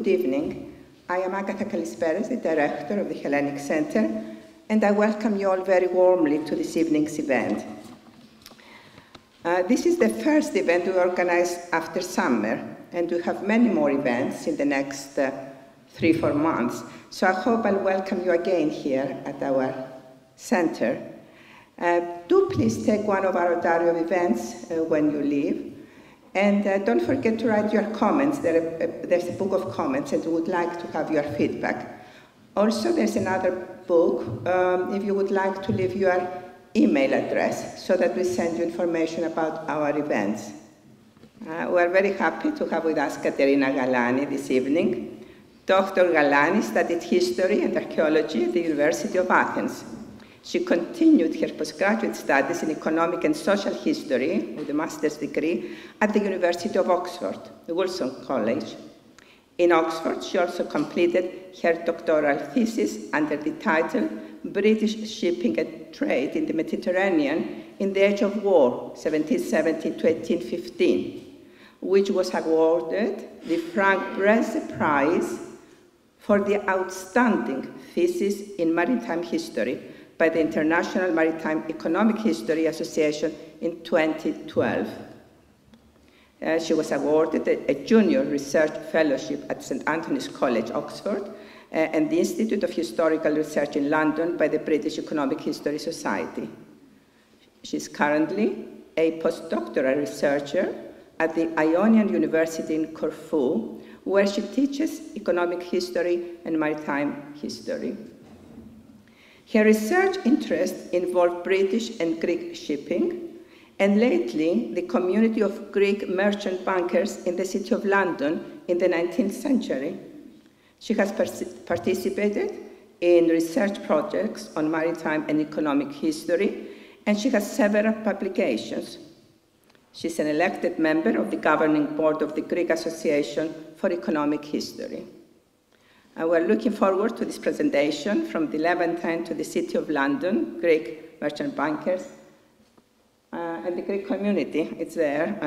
Good evening. I am Agatha Kalisperas, the director of the Hellenic Center, and I welcome you all very warmly to this evening's event. This is the first event we organize after summer, and we have many more events in the next 3-4 months. So I hope I'll welcome you again here at our center. Do please take one of our diary of events when you leave. And don't forget to write your comments. There's a book of comments, and we would like to have your feedback. Also, there's another book if you would like to leave your email address so that we send you information about our events. We're very happy to have with us Katerina Galani this evening. Dr. Galani studied history and archaeology at the University of Athens. She continued her postgraduate studies in economic and social history with a master's degree at the University of Oxford, the Wilson College. In Oxford, she also completed her doctoral thesis under the title British Shipping and Trade in the Mediterranean in the Age of War, 1770 to 1815, which was awarded the Frank Breze Prize for the outstanding thesis in maritime history by the International Maritime Economic History Association in 2012. She was awarded a junior research fellowship at St. Anthony's College, Oxford, and the Institute of Historical Research in London by the British Economic History Society. She's currently a postdoctoral researcher at the Ionian University in Corfu, where she teaches economic history and maritime history. Her research interests involve British and Greek shipping, and lately the community of Greek merchant bankers in the city of London in the 19th century. She has participated in research projects on maritime and economic history, and she has several publications. She's an elected member of the governing board of the Greek Association for Economic History. We're looking forward to this presentation from the Levant to the City of London, Greek merchant bankers, and the Greek community, it's there,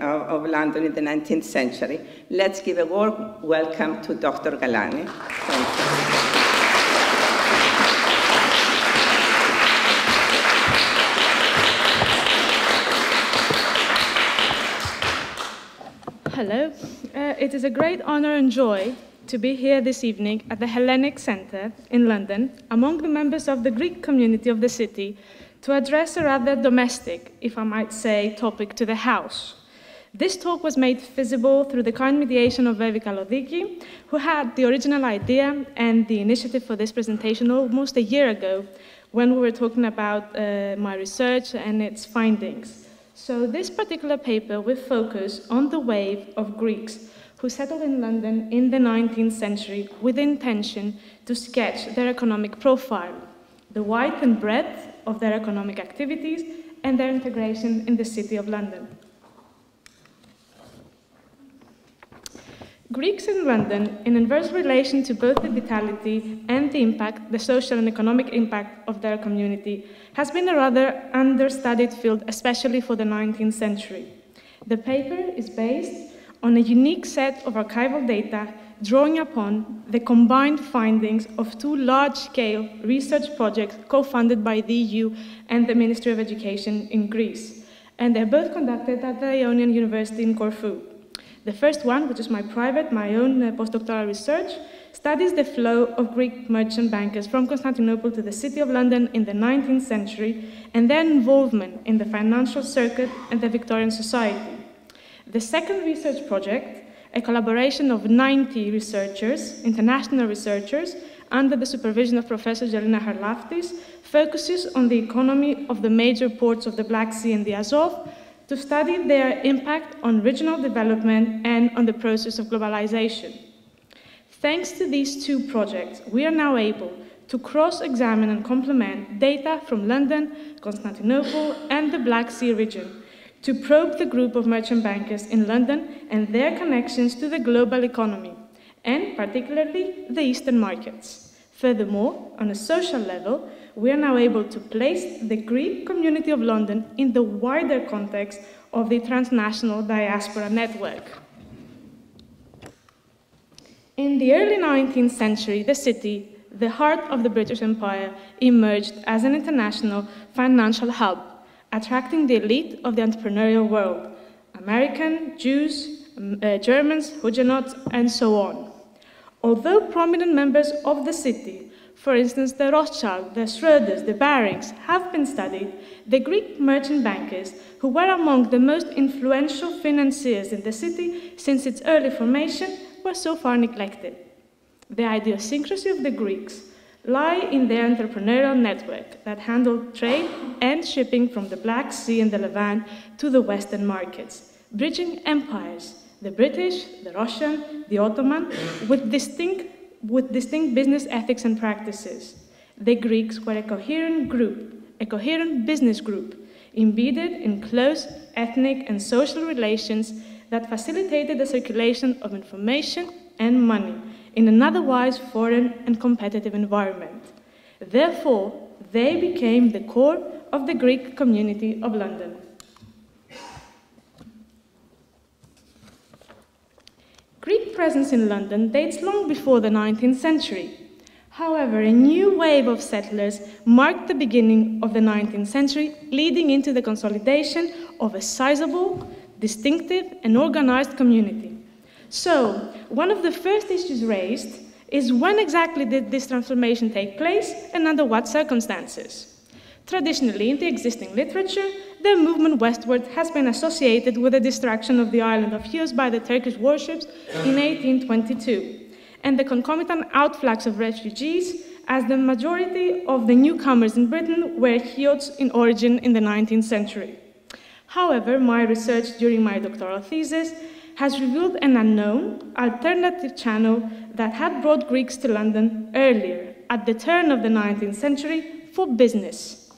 of London in the 19th century. Let's give a warm welcome to Dr. Galani. Thank you. Hello. It is a great honor and joy to be here this evening at the Hellenic Center in London, among the members of the Greek community of the city, to address a rather domestic, if I might say, topic to the House. This talk was made feasible through the kind mediation of Vevi Kalodiki, who had the original idea and the initiative for this presentation almost a year ago, when we were talking about my research and its findings. So this particular paper will focus on the wave of Greeks who settled in London in the 19th century with the intention to sketch their economic profile, the width and breadth of their economic activities, and their integration in the City of London. Greeks in London, in inverse relation to both the vitality and the impact, the social and economic impact of their community, has been a rather understudied field, especially for the 19th century. The paper is based on a unique set of archival data drawing upon the combined findings of two large-scale research projects co-funded by the EU and the Ministry of Education in Greece. And they're both conducted at the Ionian University in Corfu. The first one, which is my own postdoctoral research, studies the flow of Greek merchant bankers from Constantinople to the City of London in the 19th century and their involvement in the financial circuit and the Victorian society. The second research project, a collaboration of 90 researchers, international researchers, under the supervision of Professor Gelina Harlaftis, focuses on the economy of the major ports of the Black Sea and the Azov to study their impact on regional development and on the process of globalization. Thanks to these two projects, we are now able to cross-examine and complement data from London, Constantinople, and the Black Sea region, to probe the group of merchant bankers in London and their connections to the global economy, and particularly the Eastern markets. Furthermore, on a social level, we are now able to place the Greek community of London in the wider context of the transnational diaspora network. In the early 19th century, the city, the heart of the British Empire, emerged as an international financial hub, attracting the elite of the entrepreneurial world, American, Jews, Germans, Huguenots, and so on. Although prominent members of the city, for instance, the Rothschild, the Schroeders, the Barings, have been studied, the Greek merchant bankers, who were among the most influential financiers in the city since its early formation, were so far neglected. The idiosyncrasy of the Greeks lie in their entrepreneurial network that handled trade and shipping from the Black Sea and the Levant to the Western markets, bridging empires, the British, the Russian, the Ottoman, with distinct business ethics and practices. The Greeks were a coherent group, a coherent business group, embedded in close ethnic and social relations that facilitated the circulation of information and money in an otherwise foreign and competitive environment. Therefore, they became the core of the Greek community of London. Greek presence in London dates long before the 19th century. However, a new wave of settlers marked the beginning of the 19th century, leading into the consolidation of a sizable, distinctive, and organized community. So, one of the first issues raised is when exactly did this transformation take place and under what circumstances? Traditionally, in the existing literature, the movement westward has been associated with the destruction of the island of Chios by the Turkish warships in 1822, and the concomitant outflux of refugees, as the majority of the newcomers in Britain were Chiots in origin in the 19th century. However, my research during my doctoral thesis has revealed an unknown, alternative channel that had brought Greeks to London earlier, at the turn of the 19th century, for business.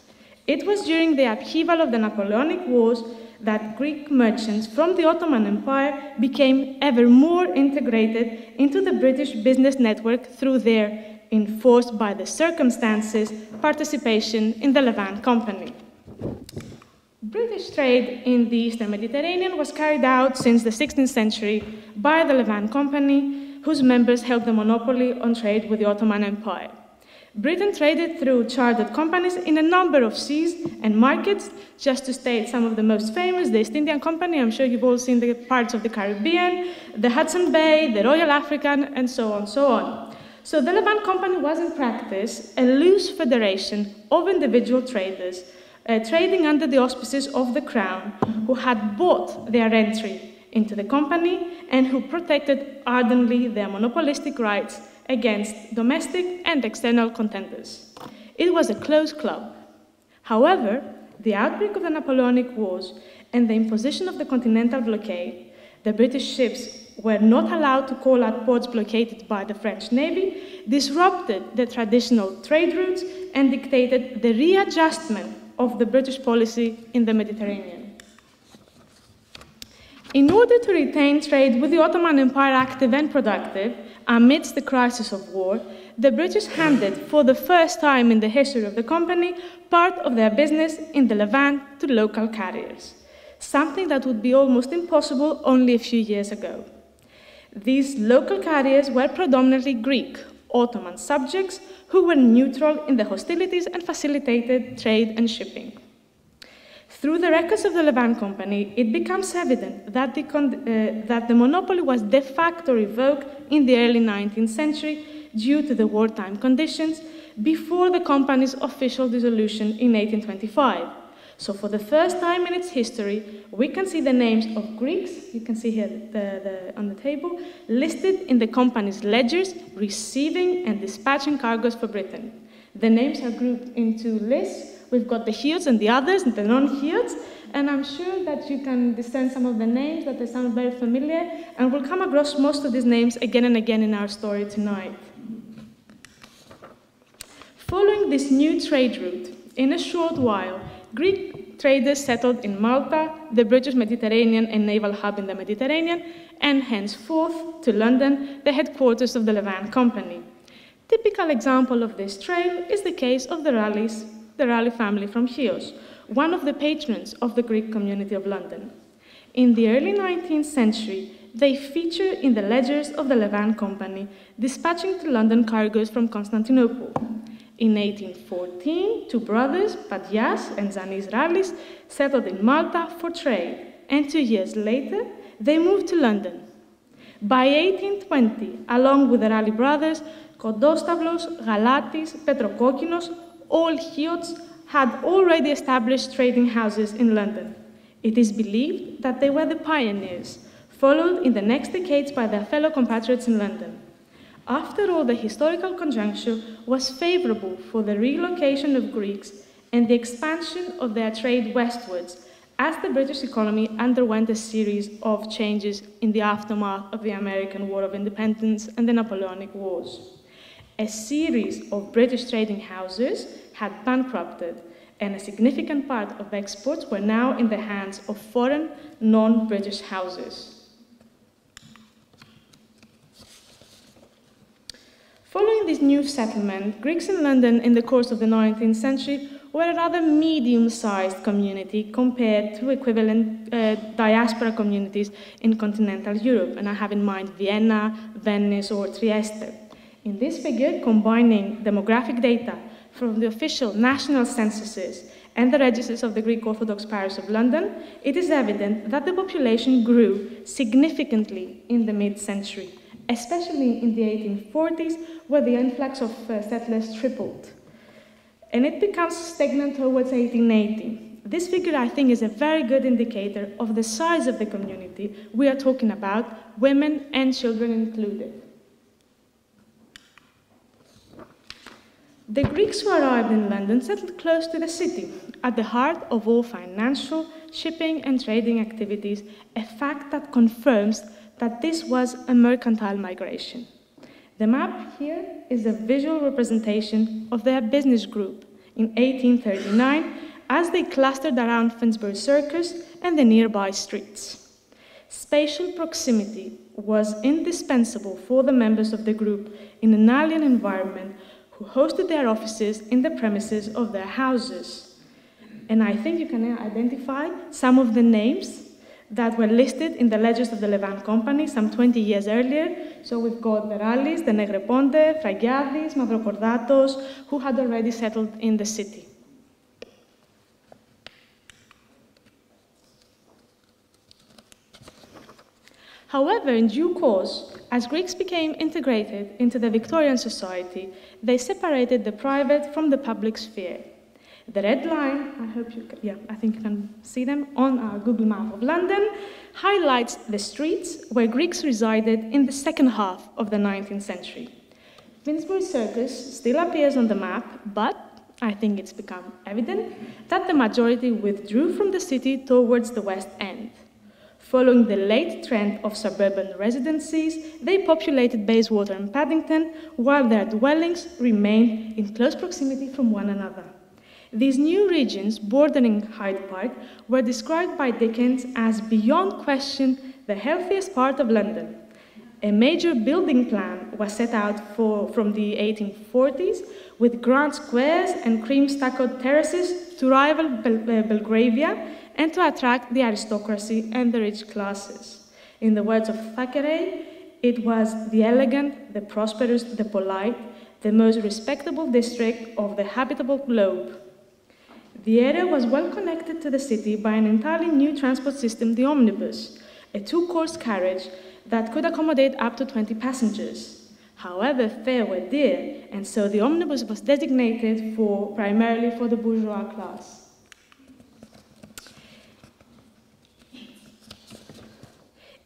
It was during the upheaval of the Napoleonic Wars that Greek merchants from the Ottoman Empire became ever more integrated into the British business network through their, enforced by the circumstances, participation in the Levant Company. British trade in the Eastern Mediterranean was carried out since the 16th century by the Levant Company, whose members held the monopoly on trade with the Ottoman Empire. Britain traded through chartered companies in a number of seas and markets. Just to state some of the most famous, the East India Company, I'm sure you've all seen the parts of the Caribbean, the Hudson Bay, the Royal African, and so on, so on. So the Levant Company was in practice a loose federation of individual traders trading under the auspices of the Crown, who had bought their entry into the company and who protected ardently their monopolistic rights against domestic and external contenders. It was a closed club. However, the outbreak of the Napoleonic Wars and the imposition of the continental blockade, the British ships were not allowed to call at ports blockaded by the French Navy, disrupted the traditional trade routes and dictated the readjustment of the British policy in the Mediterranean. In order to retain trade with the Ottoman Empire active and productive, amidst the crisis of war, the British handed, for the first time in the history of the company, part of their business in the Levant to local carriers, something that would be almost impossible only a few years ago. These local carriers were predominantly Greek, Ottoman subjects who were neutral in the hostilities and facilitated trade and shipping. Through the records of the Levant Company, it becomes evident that the monopoly was de facto revoked in the early 19th century due to the wartime conditions before the company's official dissolution in 1825. So for the first time in its history, we can see the names of Greeks, you can see here on the table, listed in the company's ledgers, receiving and dispatching cargoes for Britain. The names are grouped into lists. We've got the Chiots and the others, and the non-Chiots, and I'm sure that you can discern some of the names that they sound very familiar, and we'll come across most of these names again and again in our story tonight. Following this new trade route, in a short while, Greek traders settled in Malta, the British Mediterranean and naval hub in the Mediterranean, and henceforth to London, the headquarters of the Levant Company. Typical example of this trail is the case of the Raleigh family from Chios, one of the patrons of the Greek community of London. In the early 19th century, they feature in the ledgers of the Levant Company, dispatching to London cargoes from Constantinople. In 1814, two brothers, Padias and Zanis Rallis, settled in Malta for trade, and 2 years later, they moved to London. By 1820, along with the Ralli brothers, Kondostavlos, Galatis, Petrokokinos, all Hiots had already established trading houses in London. It is believed that they were the pioneers, followed in the next decades by their fellow compatriots in London. After all, the historical conjuncture was favorable for the relocation of Greeks and the expansion of their trade westwards, as the British economy underwent a series of changes in the aftermath of the American War of Independence and the Napoleonic Wars. A series of British trading houses had bankrupted, and a significant part of exports were now in the hands of foreign, non-British houses. Following this new settlement, Greeks in London in the course of the 19th century were a rather medium-sized community compared to equivalent diaspora communities in continental Europe, and I have in mind Vienna, Venice, or Trieste. In this figure, combining demographic data from the official national censuses and the registers of the Greek Orthodox Parish of London, it is evident that the population grew significantly in the mid-century, especially in the 1840s, where the influx of settlers tripled. And it becomes stagnant towards 1880. This figure, I think, is a very good indicator of the size of the community we are talking about, women and children included. The Greeks who arrived in London settled close to the city, at the heart of all financial, shipping and trading activities, a fact that confirms that this was a mercantile migration. The map here is a visual representation of their business group in 1839 as they clustered around Finsbury Circus and the nearby streets. Spatial proximity was indispensable for the members of the group in an alien environment who hosted their offices in the premises of their houses. And I think you can identify some of the names that were listed in the ledgers of the Levant Company some 20 years earlier. So we've got the Rallis, the Negreponte, Fragiadis, Mavrokordatos, who had already settled in the city. However, in due course, as Greeks became integrated into the Victorian society, they separated the private from the public sphere. The red line, I think you can see them on our Google map of London, highlights the streets where Greeks resided in the second half of the 19th century. Finsbury Circus still appears on the map, but I think it's become evident that the majority withdrew from the city towards the West End. Following the late trend of suburban residencies, they populated Bayswater and Paddington, while their dwellings remained in close proximity from one another. These new regions, bordering Hyde Park, were described by Dickens as beyond question the healthiest part of London. A major building plan was set out from the 1840s, with grand squares and cream-stuccoed terraces to rival Belgravia and to attract the aristocracy and the rich classes. In the words of Thackeray, it was the elegant, the prosperous, the polite, the most respectable district of the habitable globe. The area was well connected to the city by an entirely new transport system, the omnibus, a two-course carriage that could accommodate up to 20 passengers. However, fares were dear, and so the omnibus was designated primarily for the bourgeois class.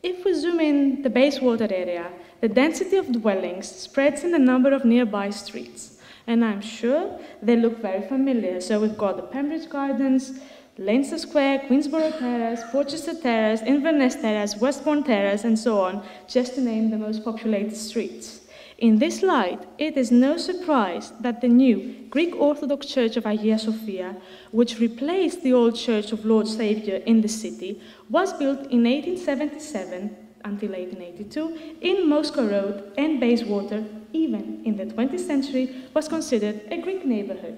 If we zoom in the Bayswater area, the density of dwellings spreads in a number of nearby streets. And I'm sure they look very familiar. So we've got the Pembridge Gardens, Leinster Square, Queensborough Terrace, Porchester Terrace, Inverness Terrace, Westbourne Terrace, and so on, just to name the most populated streets. In this light, it is no surprise that the new Greek Orthodox Church of Hagia Sophia, which replaced the old Church of Lord Saviour in the city, was built in 1877 until 1882 in Moscow Road, and Bayswater, even in the 20th century, was considered a Greek neighborhood.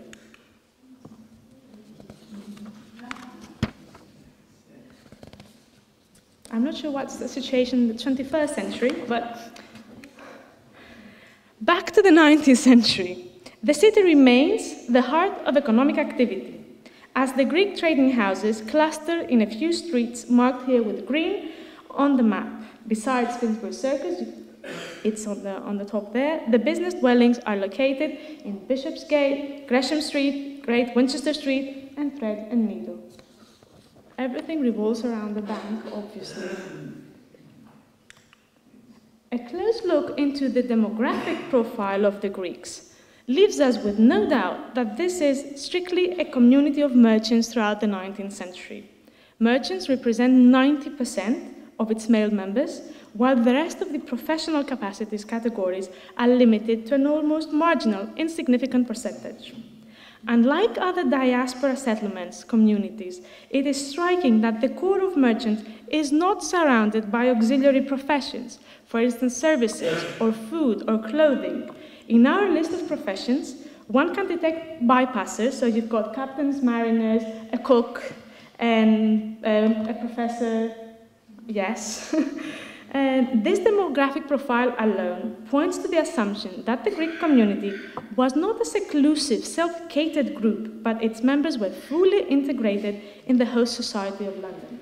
I'm not sure what's the situation in the 21st century, but back to the 19th century. The city remains the heart of economic activity, as the Greek trading houses cluster in a few streets marked here with green on the map. Besides Finsbury Circus, it's on the top there, the business dwellings are located in Bishopsgate, Gresham Street, Great Winchester Street, and Thread and Needle. Everything revolves around the bank, obviously. A close look into the demographic profile of the Greeks leaves us with no doubt that this is strictly a community of merchants throughout the 19th century. Merchants represent 90% of its male members, while the rest of the professional capacities categories are limited to an almost marginal, insignificant percentage. Unlike other diaspora settlements, communities, it is striking that the core of merchants is not surrounded by auxiliary professions, for instance, services, or food, or clothing. In our list of professions, one can detect bypassers, so you've got captains, mariners, a cook, and a professor, yes. This demographic profile alone points to the assumption that the Greek community was not a seclusive, self-catered group, but its members were fully integrated in the host society of London.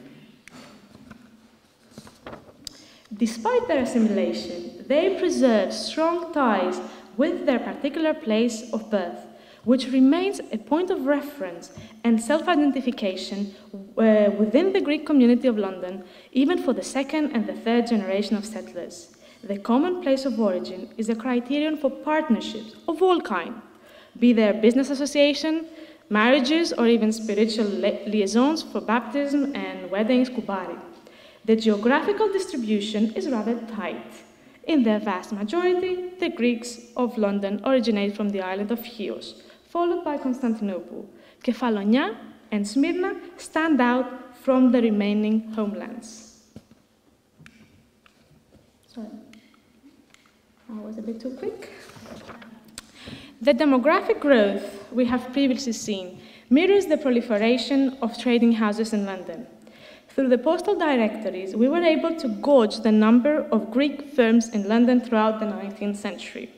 Despite their assimilation, they preserve strong ties with their particular place of birth, which remains a point of reference and self-identification within the Greek community of London, even for the second and the third generation of settlers. The common place of origin is a criterion for partnerships of all kinds, be there business association, marriages, or even spiritual liaisons for baptism and weddings, kubari. The geographical distribution is rather tight. In their vast majority, the Greeks of London originate from the island of Chios, followed by Constantinople. Kefalonia and Smyrna stand out from the remaining homelands. Sorry, I was a bit too quick. The demographic growth we have previously seen mirrors the proliferation of trading houses in London. Through the postal directories, we were able to gauge the number of Greek firms in London throughout the 19th century.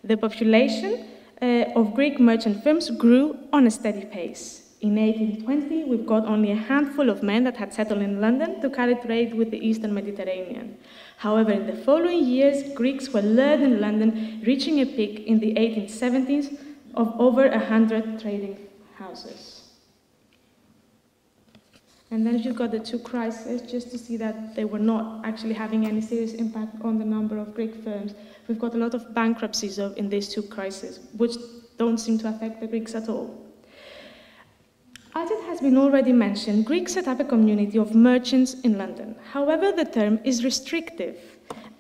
The population of Greek merchant firms grew on a steady pace. In 1820, we've got only a handful of men that had settled in London to carry trade with the Eastern Mediterranean. However, in the following years, Greeks were lured in London, reaching a peak in the 1870s of over 100 trading houses. And then you've got the two crises, just to see that they were not actually having any serious impact on the number of Greek firms. We've got a lot of bankruptcies in these two crises, which don't seem to affect the Greeks at all. As it has been already mentioned, Greeks set up a community of merchants in London. However, the term is restrictive,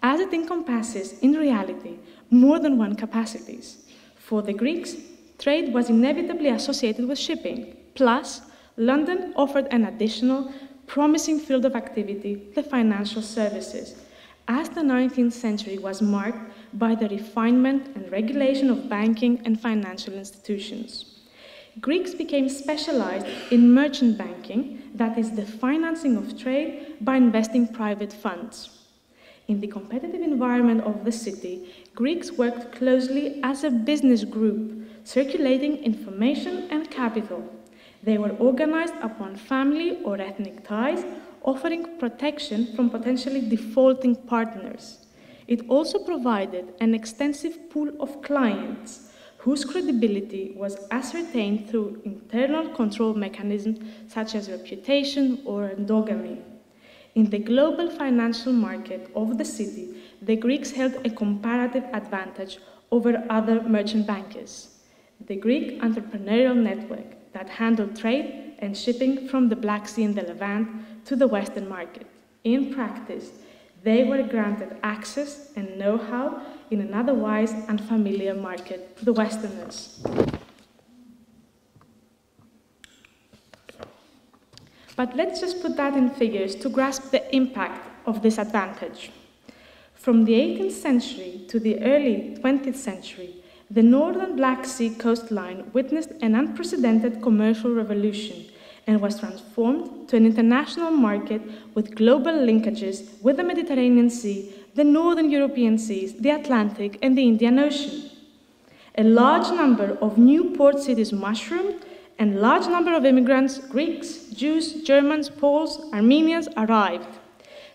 as it encompasses, in reality, more than one capacities. For the Greeks, trade was inevitably associated with shipping, plus London offered an additional, promising field of activity, the financial services, as the 19th century was marked by the refinement and regulation of banking and financial institutions. Greeks became specialized in merchant banking, that is, the financing of trade by investing private funds. In the competitive environment of the city, Greeks worked closely as a business group, circulating information and capital. They were organized upon family or ethnic ties, offering protection from potentially defaulting partners. It also provided an extensive pool of clients whose credibility was ascertained through internal control mechanisms such as reputation or endogamy. In the global financial market of the city, the Greeks held a comparative advantage over other merchant bankers. The Greek entrepreneurial network that handled trade and shipping from the Black Sea and the Levant to the Western market. In practice, they were granted access and know-how in an otherwise unfamiliar market to the Westerners. But let's just put that in figures to grasp the impact of this advantage. From the 18th century to the early 20th century, the northern Black Sea coastline witnessed an unprecedented commercial revolution, and was transformed to an international market with global linkages with the Mediterranean Sea, the Northern European seas, the Atlantic, and the Indian Ocean. A large number of new port cities mushroomed, and a large number of immigrants, Greeks, Jews, Germans, Poles, Armenians, arrived.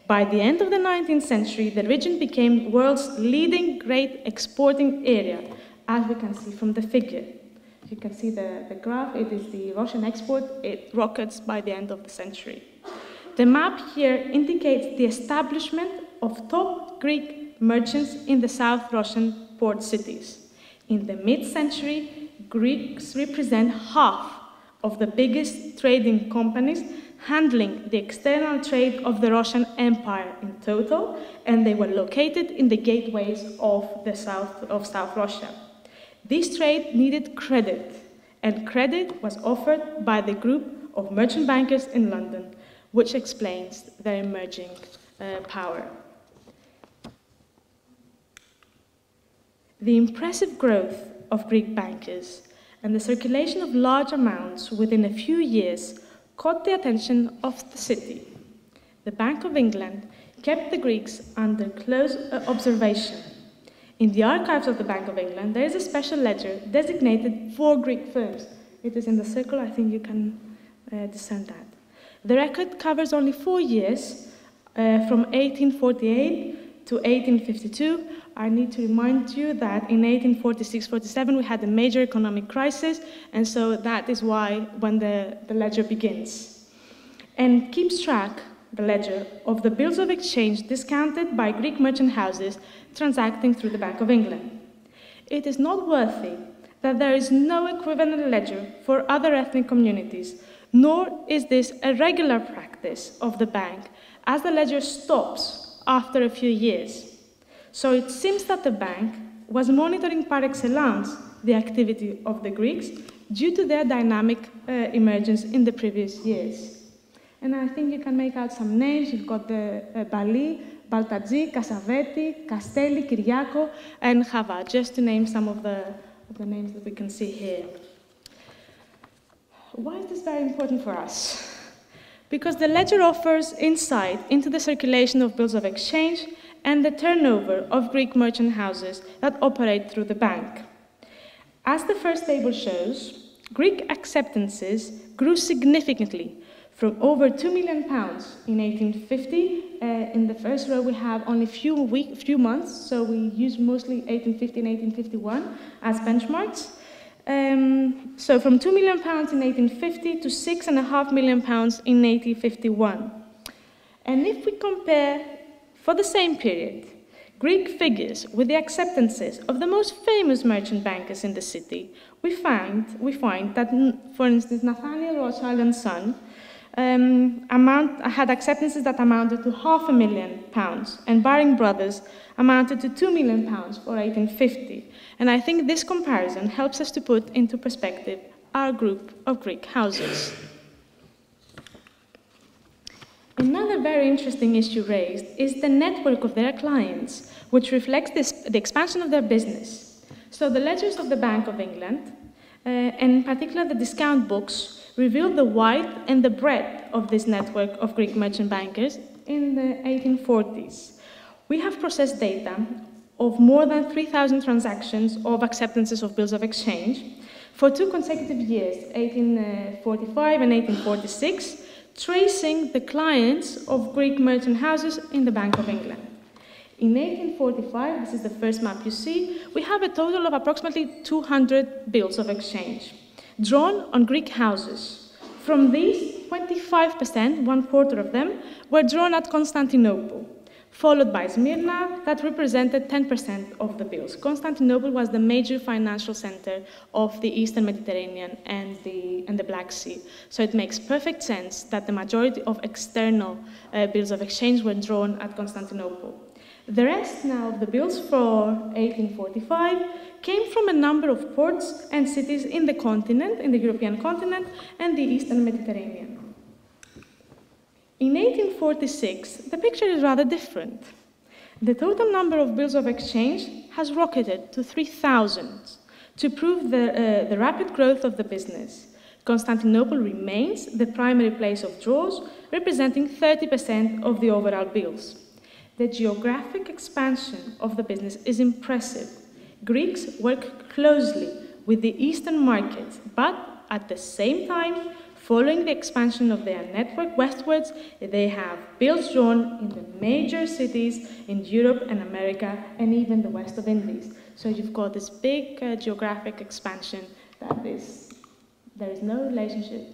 By the end of the 19th century, the region became the world's leading grain exporting area, as we can see from the figure. You can see the graph, it is the Russian export, it rockets by the end of the century. The map here indicates the establishment of top Greek merchants in the South Russian port cities. In the mid-century, Greeks represent half of the biggest trading companies handling the external trade of the Russian Empire in total, and they were located in the gateways of South Russia. This trade needed credit, and credit was offered by the group of merchant bankers in London, which explains their emerging power. The impressive growth of Greek bankers and the circulation of large amounts within a few years caught the attention of the city. The Bank of England kept the Greeks under close observation. In the archives of the Bank of England, there is a special ledger designated for Greek firms. It is in the circle, I think you can discern that. The record covers only 4 years, from 1848 to 1852. I need to remind you that in 1846-47 we had a major economic crisis, and so that is why when the ledger begins. And keeps track, the ledger, of the bills of exchange discounted by Greek merchant houses transacting through the Bank of England. It is noteworthy that there is no equivalent ledger for other ethnic communities, nor is this a regular practice of the bank, as the ledger stops after a few years. So it seems that the bank was monitoring par excellence the activity of the Greeks due to their dynamic emergence in the previous years. And I think you can make out some names. You've got the Bali, Baltadji, Kasaveti, Castelli, Kyriako, and Chava, just to name some of the names that we can see here. Why is this very important for us? Because the ledger offers insight into the circulation of bills of exchange and the turnover of Greek merchant houses that operate through the bank. As the first table shows, Greek acceptances grew significantly from over £2 million in 1850. In the first row, we have only few months, so we use mostly 1850 and 1851 as benchmarks. So from £2 million in 1850 to £6.5 million in 1851. And if we compare, for the same period, Greek figures with the acceptances of the most famous merchant bankers in the city, we find that, for instance, Nathaniel Rothschild and Son had acceptances that amounted to £500,000, and Baring Brothers amounted to £2 million for 1850. And I think this comparison helps us to put into perspective our group of Greek houses. Another very interesting issue raised is the network of their clients, which reflects the expansion of their business. So the ledgers of the Bank of England, and in particular the discount books, reveal the width and the breadth of this network of Greek merchant bankers in the 1840s. We have processed data of more than 3,000 transactions of acceptances of bills of exchange for 2 consecutive years, 1845 and 1846, tracing the clients of Greek merchant houses in the Bank of England. In 1845, this is the first map you see, we have a total of approximately 200 bills of exchange drawn on Greek houses. From these, 25%, 1/4 of them, were drawn at Constantinople, followed by Smyrna, that represented 10% of the bills. Constantinople was the major financial center of the Eastern Mediterranean and the Black Sea. So it makes perfect sense that the majority of external bills of exchange were drawn at Constantinople. The rest now of the bills for 1845 came from a number of ports and cities in the continent, in the European continent, and the Eastern Mediterranean. In 1846, the picture is rather different. The total number of bills of exchange has rocketed to 3,000 to prove the rapid growth of the business. Constantinople remains the primary place of draws, representing 30% of the overall bills. The geographic expansion of the business is impressive. Greeks work closely with the Eastern markets, but at the same time, following the expansion of their network westwards, they have bills drawn in the major cities in Europe and America and even the west of Indies. So you've got this big geographic expansion that there is no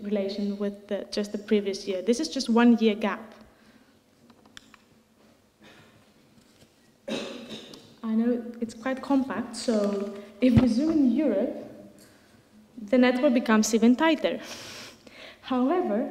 relation with just the previous year. This is just 1 year gap. I know it's quite compact, so if we zoom in Europe, the network becomes even tighter. However,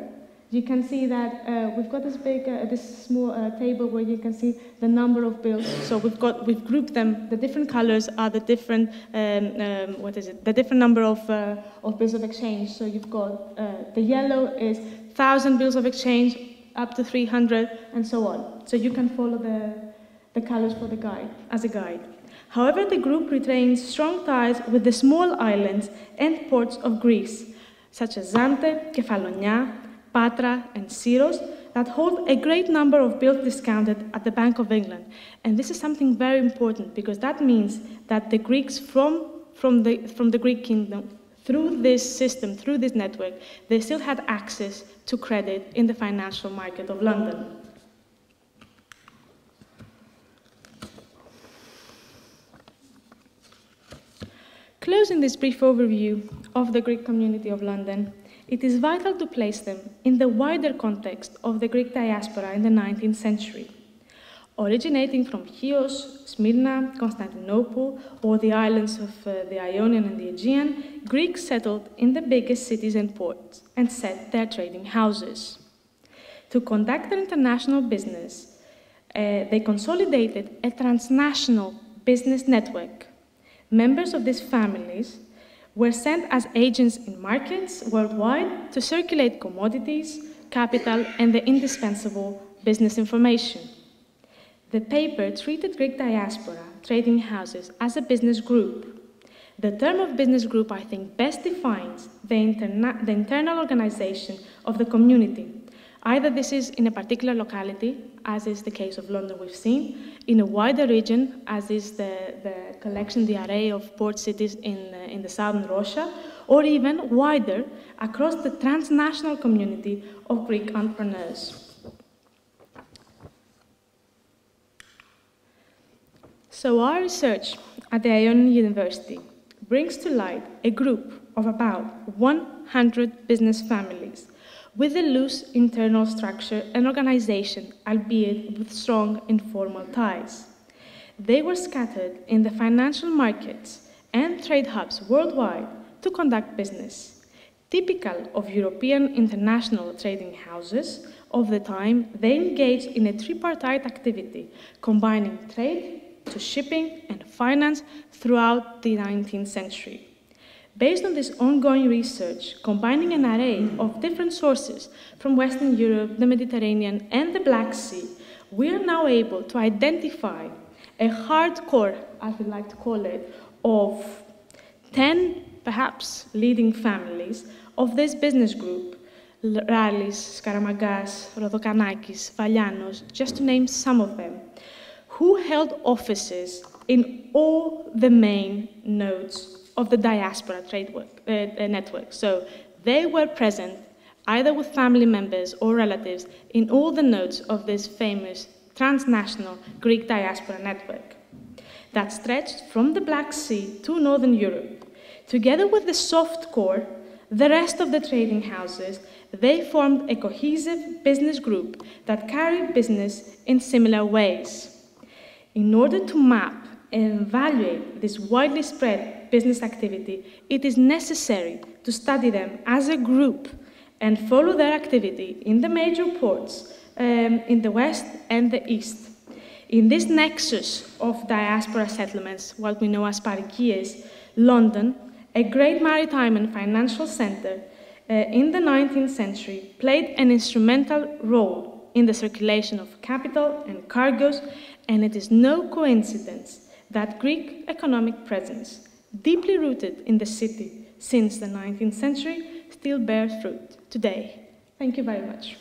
you can see that we've got this small table where you can see the number of bills. So we've grouped them. The different colors are the different the different number of bills of exchange. So you've got the yellow is 1,000 bills of exchange up to 300 and so on. So you can follow the colors for the guide as a guide. However, the group retains strong ties with the small islands and ports of Greece, such as Zante, Kefalonia, Patra, and Syros, that hold a great number of bills discounted at the Bank of England. And this is something very important, because that means that the Greeks from the Greek kingdom, through this system, through this network, they still had access to credit in the financial market of London. Closing this brief overview of the Greek community of London, it is vital to place them in the wider context of the Greek diaspora in the 19th century. Originating from Chios, Smyrna, Constantinople, or the islands of the Ionian and the Aegean, Greeks settled in the biggest cities and ports and set their trading houses. To conduct their international business, they consolidated a transnational business network. Members of these families were sent as agents in markets worldwide to circulate commodities, capital, and the indispensable business information. The paper treated Greek diaspora trading houses as a business group. The term of business group, I think, best defines the internal organization of the community. Either this is in a particular locality, as is the case of London we've seen, in a wider region, as is the collection, the array of port cities in the southern Russia, or even wider across the transnational community of Greek entrepreneurs. So our research at the Ionian University brings to light a group of about 100 business families with a loose internal structure and organization, albeit with strong informal ties. They were scattered in the financial markets and trade hubs worldwide to conduct business. Typical of European international trading houses of the time, they engaged in a tripartite activity, combining trade to shipping and finance throughout the 19th century. Based on this ongoing research, combining an array of different sources from Western Europe, the Mediterranean, and the Black Sea, we are now able to identify a hardcore, as we like to call it, of 10, perhaps, leading families of this business group, Rallis, Skaramagas, Rodokanakis, Valianos, just to name some of them, who held offices in all the main nodes of the diaspora trade network. So they were present either with family members or relatives in all the nodes of this famous transnational Greek diaspora network that stretched from the Black Sea to Northern Europe. Together with the soft core, the rest of the trading houses, they formed a cohesive business group that carried business in similar ways. In order to map and evaluate this widely spread business activity, it is necessary to study them as a group and follow their activity in the major ports in the West and the East. In this nexus of diaspora settlements, what we know as parikίες, London, a great maritime and financial center in the 19th century, played an instrumental role in the circulation of capital and cargoes, and it is no coincidence that Greek economic presence, deeply rooted in the city since the 19th century, still bears fruit today. Thank you very much.